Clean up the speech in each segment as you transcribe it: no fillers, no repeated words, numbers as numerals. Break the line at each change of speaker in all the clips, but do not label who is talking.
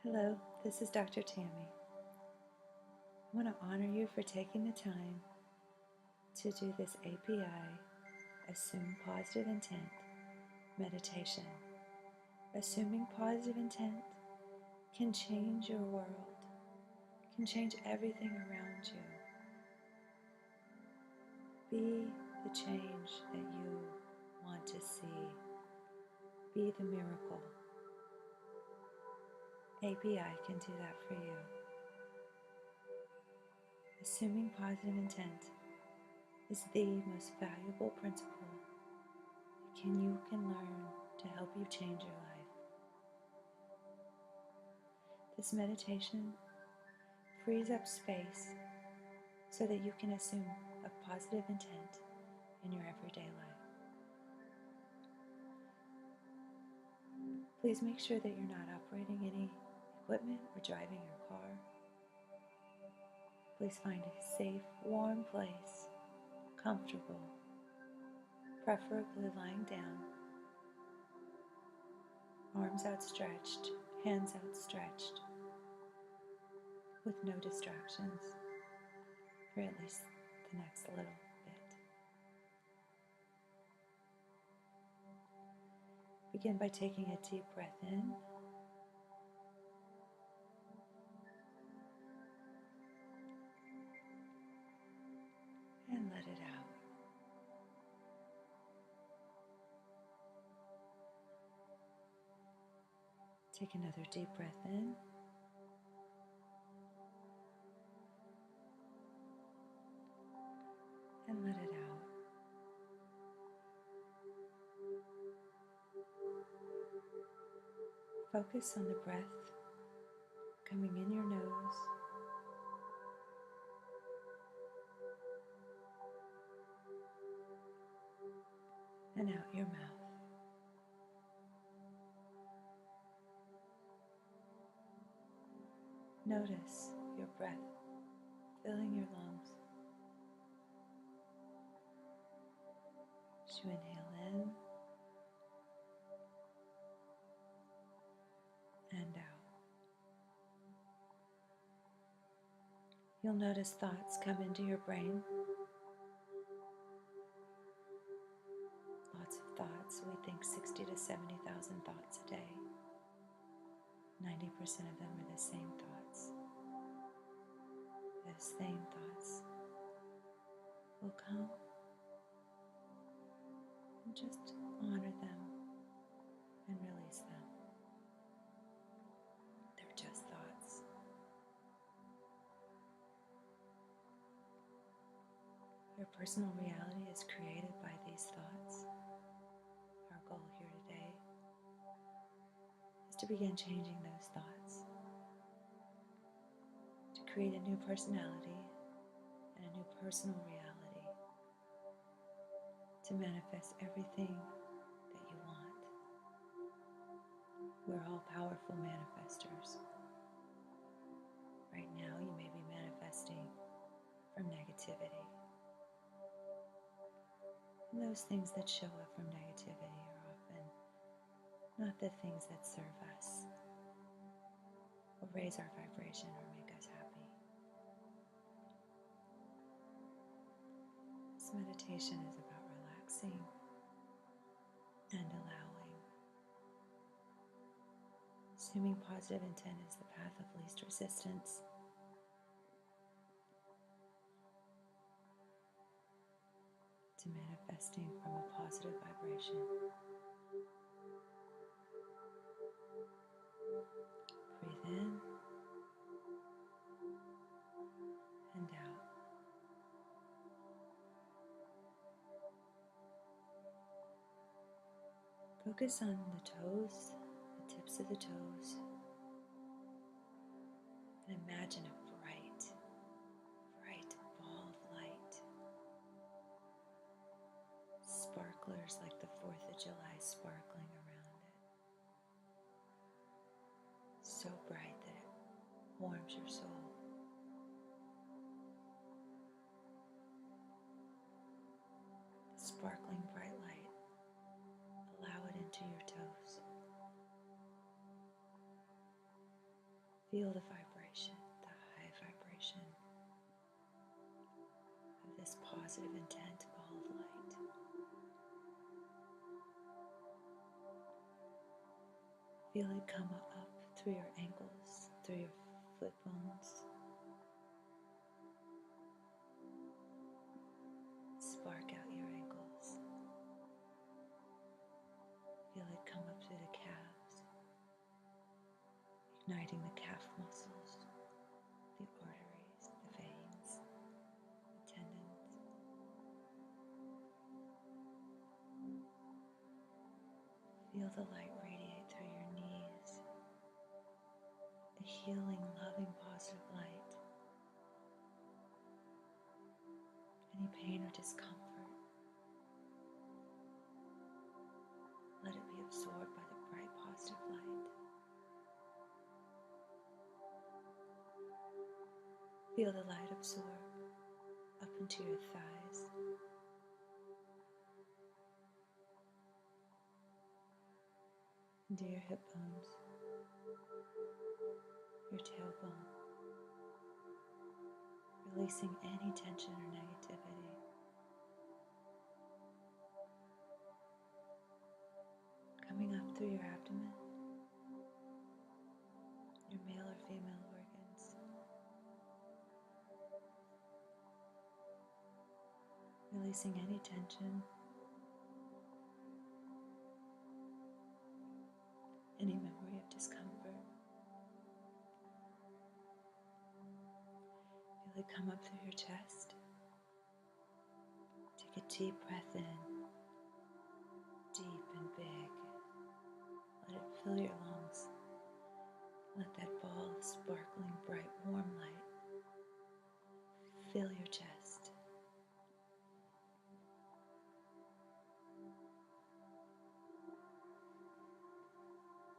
Hello, this is Dr. Tammy. I want to honor you for taking the time to do this API, Assume Positive Intent, meditation. Assuming positive intent can change your world, can change everything around you. Be the change that you want to see. Be the miracle. API can do that for you. Assuming positive intent is the most valuable principle you can learn to help you change your life. This meditation frees up space so that you can assume a positive intent in your everyday life. Please make sure that you're not operating any equipment or driving your car. Please find a safe, warm place, comfortable, preferably lying down, arms outstretched, hands outstretched, with no distractions for at least the next little bit. Begin by taking a deep breath in and let it out. Take another deep breath in and let it out. Focus on the breath coming in your nose and out your mouth. Notice your breath filling your lungs as you inhale in and out. You'll notice thoughts come into your brain. Lots of thoughts. We think 60 to 70,000 thoughts a day. 90% of them are the same thoughts. Those same thoughts will come and just honor them and release them. They're just thoughts. Your personal reality is created by these thoughts. Our goal here today is to begin changing those thoughts, to create a new personality and a new personal reality, to manifest everything that you want. We're all powerful manifestors. Right now, you may be manifesting from negativity. And those things that show up from negativity are often not the things that serve us or raise our vibration or make us happy. This meditation is about relaxing and allowing. Assuming positive intent is the path of least resistance. To manifesting from a positive vibration. Breathe in and out. Focus on the toes, the tips of the toes, and imagine a bright ball of light. Sparklers like the 4th of July sparkling around it. So bright that it warms your soul. The sparkling bright light, allow it into your toes. Feel the vibration, the high vibration of this positive intent ball of light. Feel it come up through your ankles, through your foot bones. Spark out your ankles. Feel it come up through the calves, igniting the calf muscles, the arteries, the veins, the tendons. Feel the light radiate through your knees, a healing, loving, positive light. Any pain or discomfort, let it be absorbed by the bright, positive light. Feel the light absorb up into your thighs, into your hip bones, your tailbone, releasing any tension or negativity. Coming up through your abdomen, your male or female organs, releasing any tension, any memory of discomfort. Feel it come up through your chest. Take a deep breath in, deep and big. Let it fill your lungs. Let that ball of sparkling, bright, warm light fill your chest.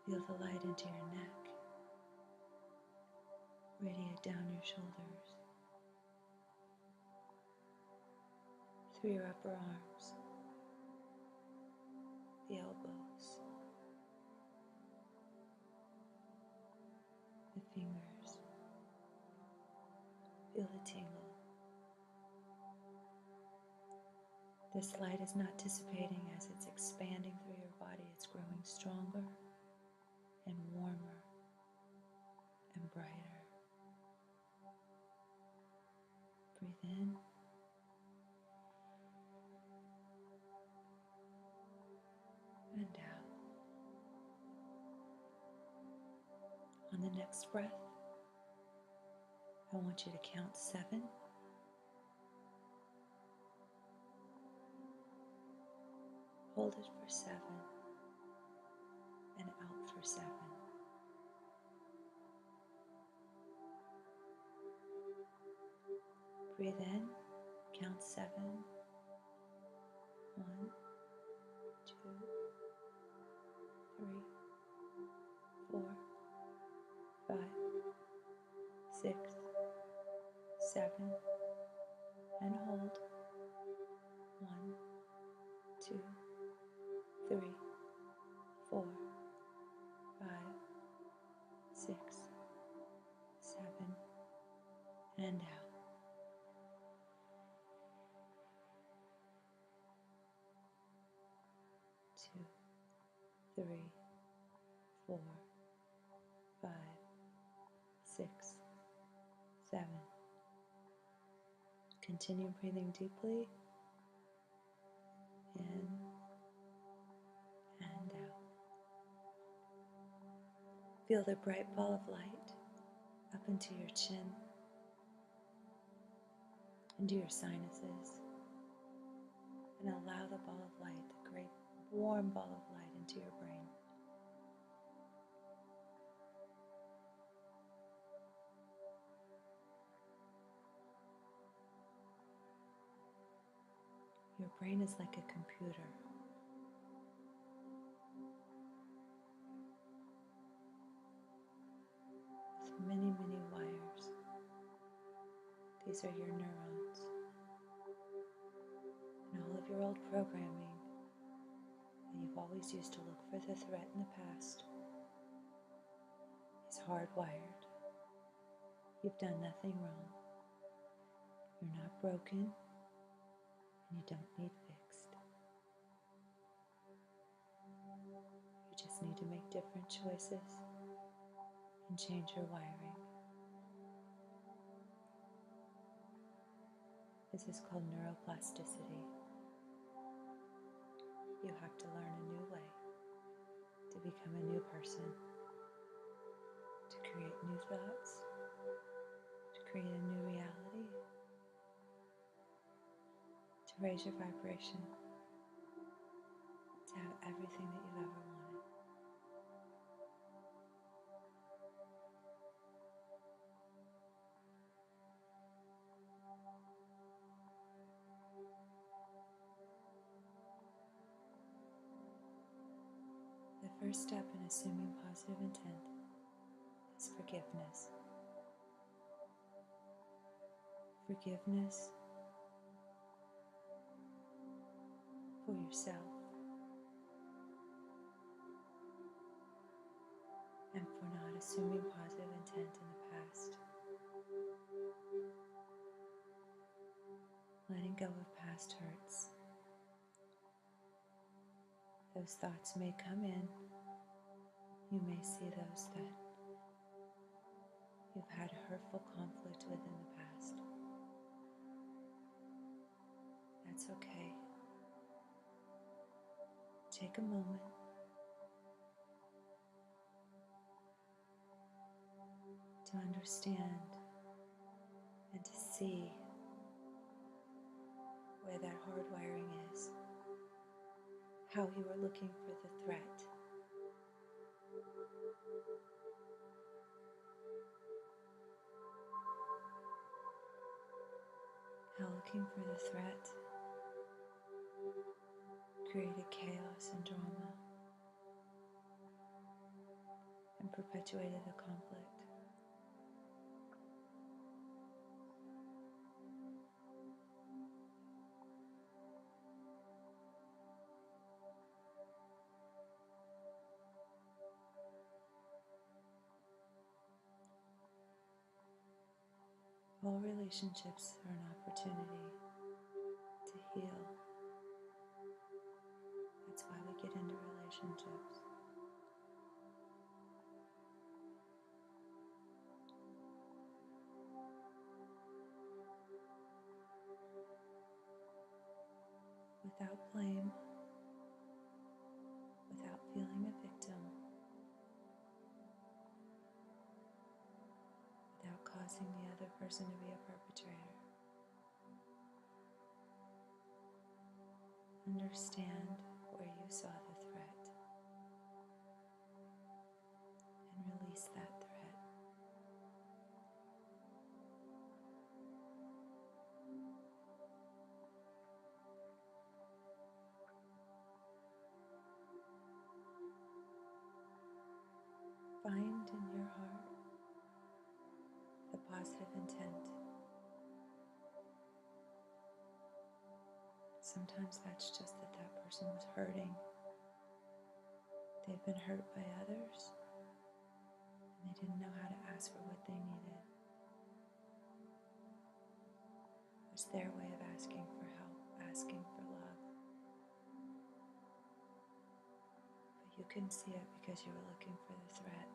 Feel the light into your neck, radiate down your shoulders, through your upper arms, the elbows, the fingers. Feel the tingle. This light is not dissipating as it's expanding through your body. It's growing stronger and warmer and brighter. Breathe in. And out. On the next breath, I want you to count 7. Hold it for 7 and out for 7. Breathe in, count 7. 1, 2, 3, 4, 5, 6, 7, and hold. 1, 2, 3, 4, 5, 6, 7, and out. 2, 3, 4, 5, 6, 7. Continue breathing deeply in and out. Feel the bright ball of light up into your chin, into your sinuses, and allow the ball of light, the great warm ball of light, into your brain. Your brain is like a computer. With many, many wires. These are your neurons. And all of your old programming that you've always used to look for the threat in the past is hardwired. You've done nothing wrong. You're not broken, and you don't need fixed. You just need to make different choices and change your wiring. This is called neuroplasticity. You have to learn a new way to become a new person, to create new thoughts, to create a new reality, to raise your vibration, to have everything that you've ever wanted. The first step in assuming positive intent is forgiveness. Forgiveness for yourself and for not assuming positive intent in the past. Letting go of past hurts. Those thoughts may come in. You may see those that you've had hurtful conflict with in the past. That's okay. Take a moment to understand and to see where that hardwiring is, how you are looking for the threat. How looking for the threat created chaos and drama and perpetuated the conflict. All relationships are an opportunity to heal. That's why we get into relationships. Without blame, without feeling a victim, without causing the other person to be a perpetrator. Understand where you saw the threat and release that threat. Find in your heart the positive intent. Sometimes that's just that that person was hurting. They've been hurt by others, and they didn't know how to ask for what they needed. It was their way of asking for help, asking for love. But you couldn't see it because you were looking for the threat.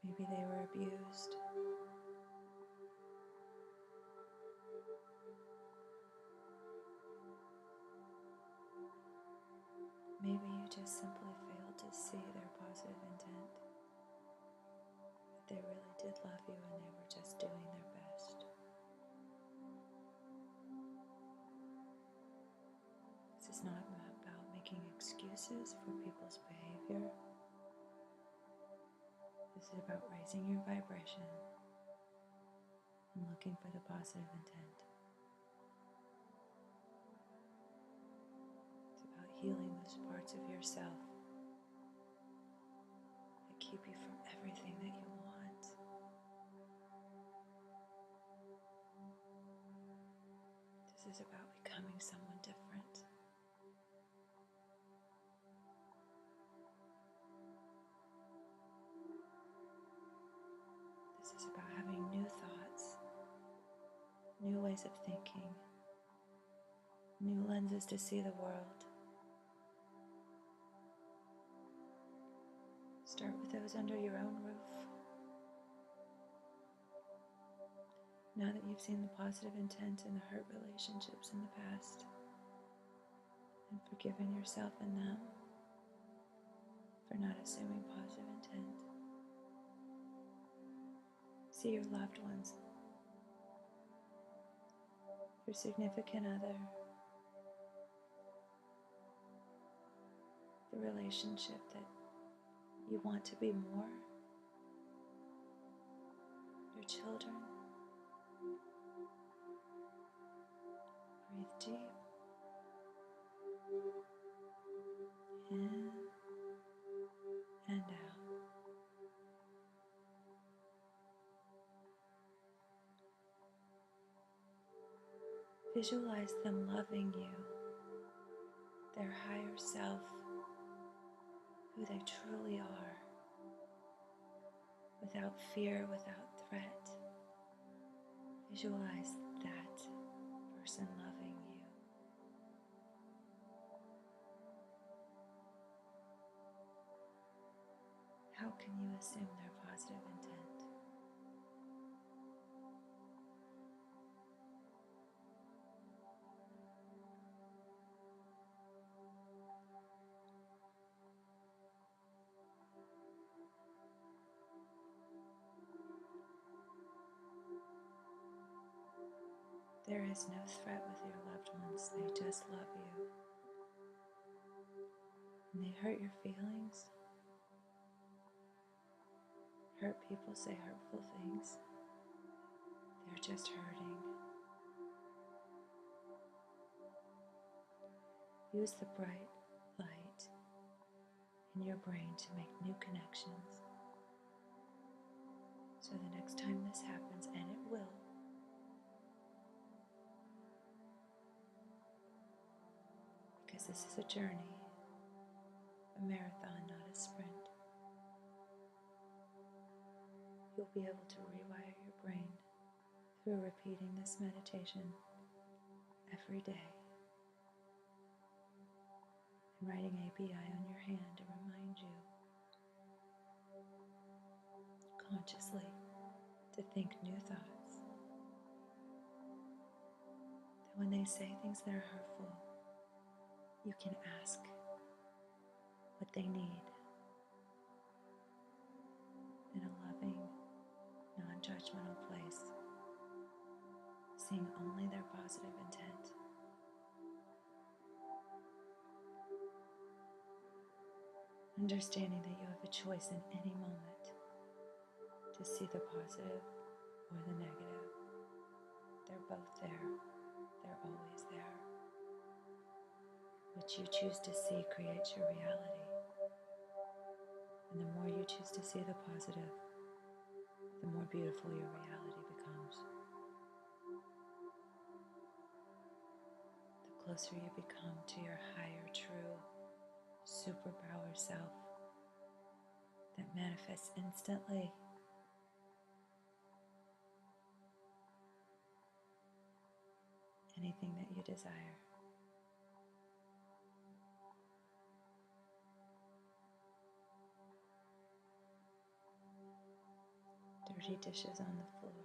Maybe they were abused. Maybe you just simply failed to see their positive intent. That they really did love you and they were just doing their best. This is not about making excuses for people's behavior. This is about raising your vibration and looking for the positive intent. It's about healing those parts of yourself that keep you from everything that you want. This is about becoming someone different. ways of thinking, new lenses to see the world. Start with those under your own roof. Now that you've seen the positive intent in the hurt relationships in the past and forgiven yourself and them for not assuming positive intent, see your loved ones, your significant other, the relationship that you want to be more, your children. Breathe deep. In and out. Visualize them loving you, their higher self, who they truly are, without fear, without threat. Visualize that person loving you. How can you assume their positive intent? There is no threat with your loved ones. They just love you. When they hurt your feelings, hurt people say hurtful things. They're just hurting. Use the bright light in your brain to make new connections. So the next time this happens, and it will, because this is a journey, a marathon, not a sprint, you'll be able to rewire your brain through repeating this meditation every day and writing API on your hand to remind you consciously to think new thoughts. That when they say things that are hurtful, you can ask what they need in a loving, non-judgmental place, seeing only their positive intent. Understanding that you have a choice in any moment to see the positive or the negative. They're both there. They're always there. What you choose to see creates your reality. And the more you choose to see the positive, the more beautiful your reality becomes. The closer you become to your higher, true, superpower self that manifests instantly. Anything that you desire. Dirty dishes on the floor,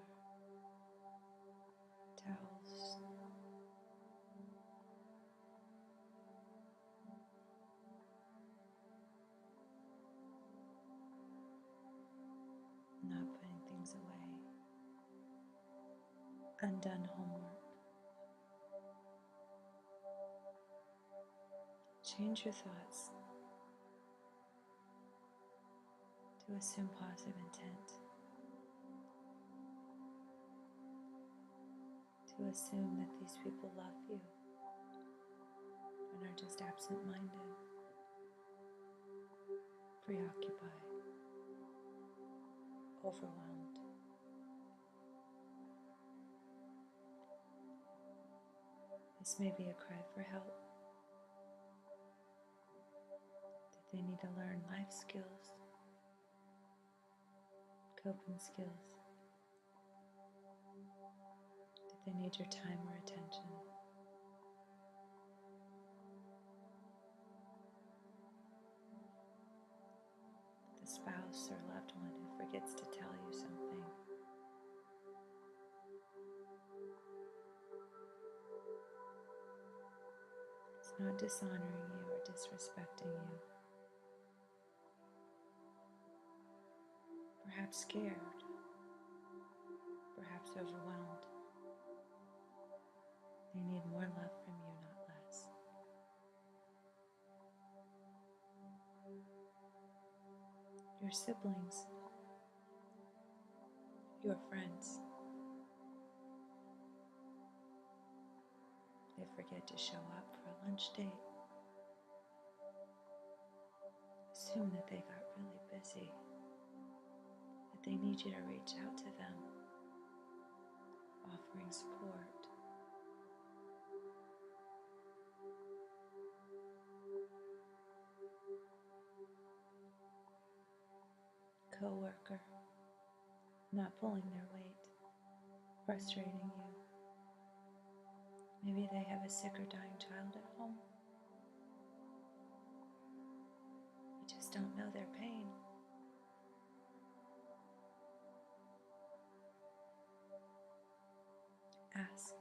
towels, not putting things away, undone homework. Change your thoughts to assume positive intent, to assume that these people love you and are just absent-minded, preoccupied, overwhelmed. This may be a cry for help, that they need to learn life skills, coping skills, that They need your time or attention. The spouse or loved one who forgets to tell you something. It's not dishonoring you or disrespecting you. Perhaps scared, perhaps overwhelmed. They need more love from you, not less. Your siblings, your friends, they forget to show up for a lunch date. Assume that they got really busy, that they need you to reach out to them, offering support. Coworker, not pulling their weight, frustrating you. Maybe they have a sick or dying child at home. You just don't know their pain. Ask.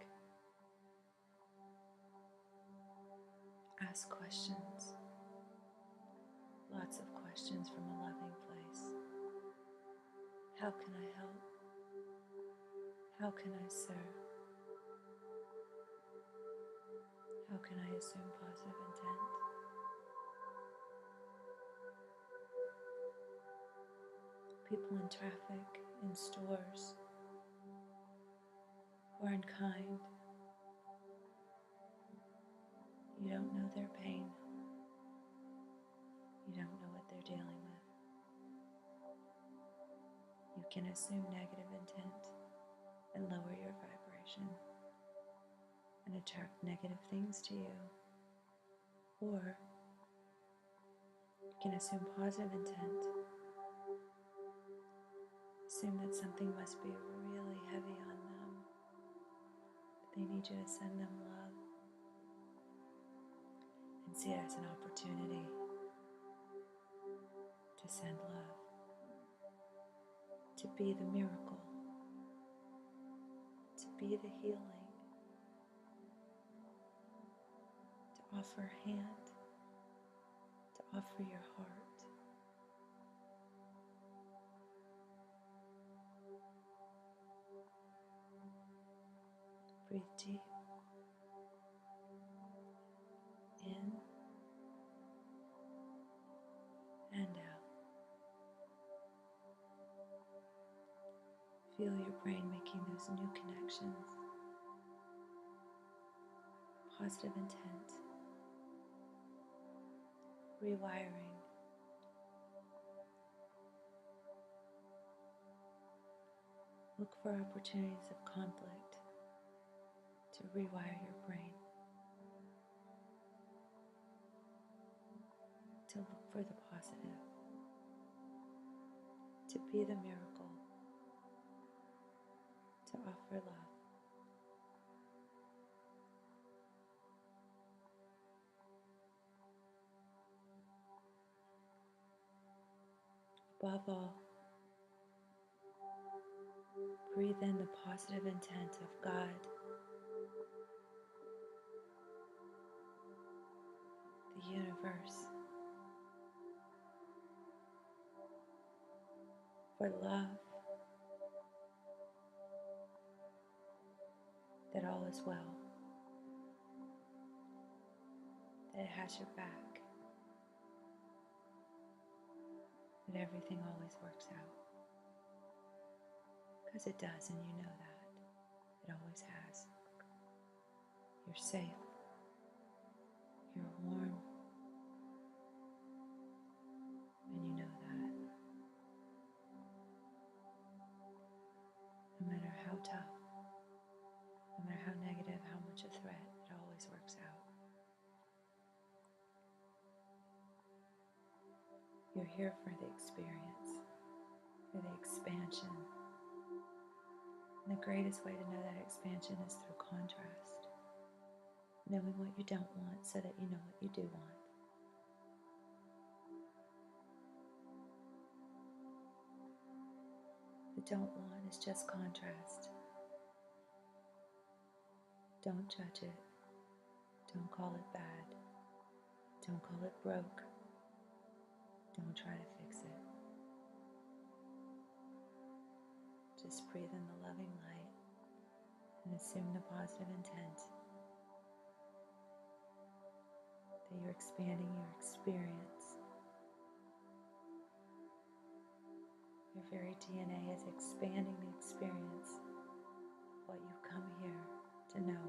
Ask questions. Lots of questions from a loving place. How can I help? How can I serve? How can I assume positive intent? People in traffic, in stores, who are unkind. You don't know their pain. You don't know what they're dealing with. You can assume negative intent and lower your vibration and attract negative things to you. Or you can assume positive intent. Assume that something must be really heavy on them. They need you to send them love. And see it as an opportunity to send love. To be the miracle. To be the healing. To offer a hand. To offer your heart. Breathe deep. In and out. Feel your brain making those new connections. Positive intent. Rewiring. Look for opportunities of conflict to rewire your brain. To look for the positive. To be the miracle. To offer love. Above all, breathe in the positive intent of God, the universe, for love, that all is well, that it has your back, that everything always works out. Because it does, and you know that. It always has. You're safe. You're warm. And you know that. No matter how tough, no matter how negative, how much a threat, it always works out. You're here for the experience, for the expansion, And the greatest way to know that expansion is through contrast. Knowing what you don't want so that you know what you do want. The don't want is just contrast. Don't judge it. Don't call it bad. Don't call it broke. Don't try to fix it. Just breathe in the loving light and assume the positive intent that you're expanding your experience. Your very DNA is expanding the experience of what you've come here to know,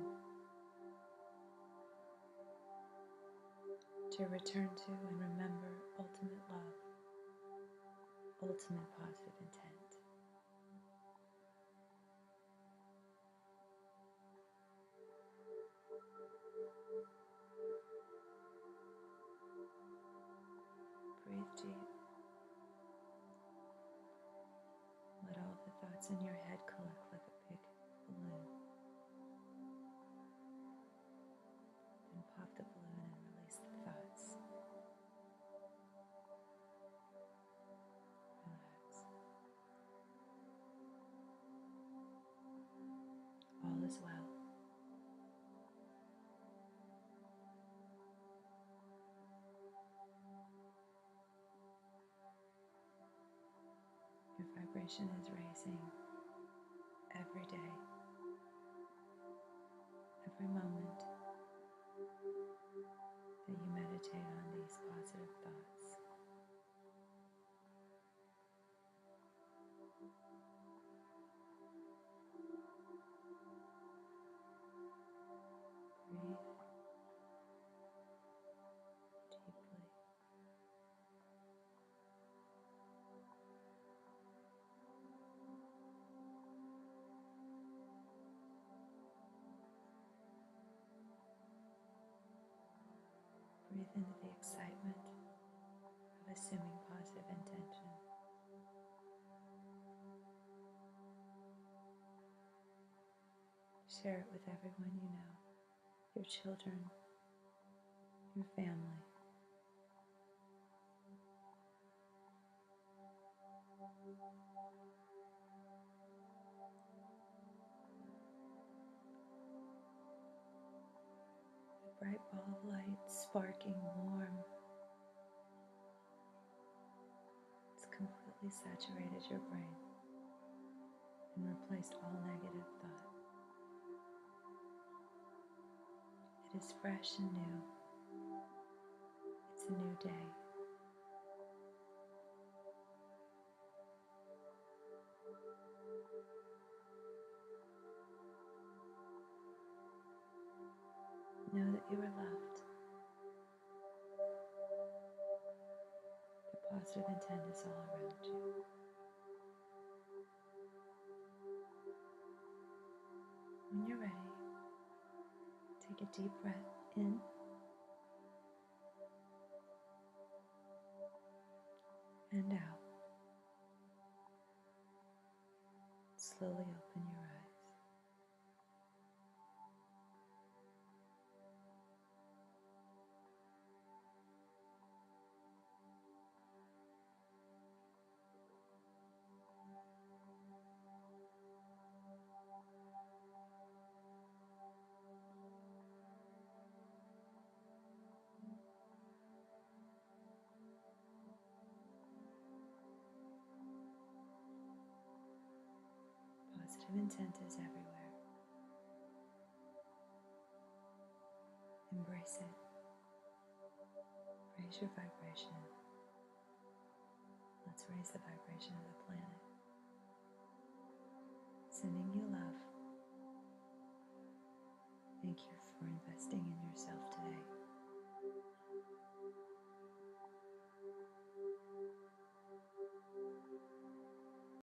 to return to and remember ultimate love, ultimate positive intent. Breathe deep. Let all the thoughts in your head collect like a big balloon. Then pop the balloon and release the thoughts. Relax. All is well. Your vibration is raising every day, every moment that you meditate on these positive thoughts. Breathe deeply. Breathe into the excitement of assuming positive intention. Share it with everyone you know, your children, your family. The bright ball of light, sparking, warm, it's completely saturated your brain and replaced all negative thought. It is fresh and new. It's a new day. Know that you are loved. The positive intent is all around you. When you're ready, take a deep breath in and out. Slowly open your eyes. Positive intent is everywhere. Embrace it. Raise your vibration. Let's raise the vibration of the planet. Sending you love. Thank you for investing in yourself today.